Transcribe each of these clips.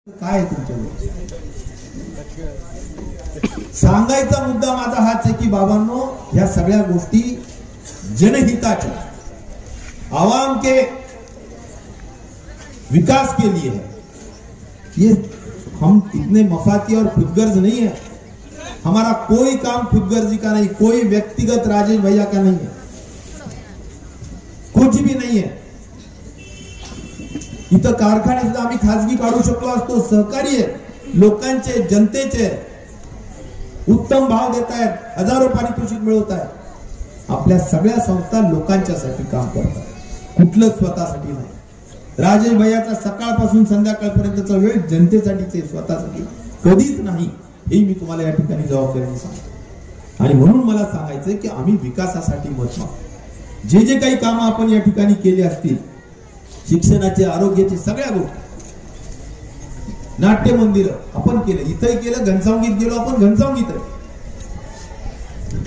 काय तुमच्या सांगायचा मुद्दा माझा हाच आहे की बाबांनो, ह्या सगळ्या गोष्टी जनहिताच्या, आवाम के विकास के लिए है। ये हम इतने मफाती और खुदगर्ज नहीं है। हमारा कोई काम खुदगर्जी का नहीं, कोई व्यक्तिगत राजेश भैया का नहीं है, कुछ भी नहीं है। इथं कारखाने सुद्धा आम्ही खासगी काढू शकलो असतो, सहकारी आहे, लोकांचे जनतेचे उत्तम भाव देत आहेत, हजारो पारितोषिक मिळवत आहेत। आपल्या सगळ्या संस्था लोकांच्यासाठी काम करतात, कुठलं स्वतःसाठी नाही। राजेश भैयाचा सकाळपासून संध्याकाळपर्यंतचा वेळ जनतेसाठीचे, स्वतःसाठी कधीच नाही, हे मी तुम्हाला या ठिकाणी जबाबदारीने सांगतो। आणि म्हणून मला सांगायचंय की आम्ही विकासासाठी मत मागतो। जे जे काही काम आपण या ठिकाणी केले असतील, शिक्षणाचे, आरोग्याचे, सगळ्या गोष्टी, नाट्य मंदिर आपण केलं, इथंही केलं, घनसावंगीत गेलो आपण, घनसावंगीत आहे।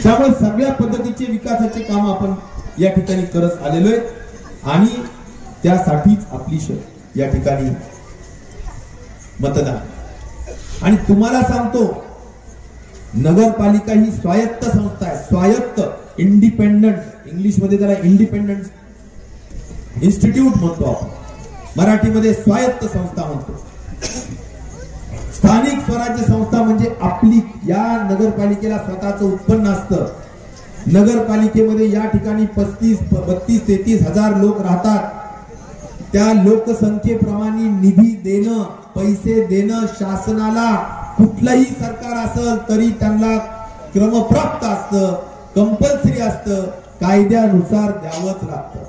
त्यामुळे सगळ्या पद्धतीचे विकासाचे काम आपण या ठिकाणी करत आलेलो आहे आणि त्यासाठीच आपली या ठिकाणी मतदान। आणि तुम्हाला सांगतो, नगरपालिका ही स्वायत्त संस्था आहे, स्वायत्त, इंडिपेंडंट, इंग्लिश मध्ये त्याला इंडिपेंडंट इन्स्टिट्यूट म्हणतो आपण, मराठीमध्ये स्वायत्त संस्था म्हणतो। स्थानिक स्वराज्य संस्था म्हणजे आपली, या नगरपालिकेला स्वतःचं उत्पन्न असतं। नगरपालिकेमध्ये या ठिकाणी 32-33 हजार लोक राहतात। त्या लोकसंख्येप्रमाणे निधी देणं, पैसे देणं शासनाला, कुठलंही सरकार असेल तरी त्यांना क्रमप्राप्त असतं, कंपल्सरी असतं, कायद्यानुसार द्यावंच लागतं।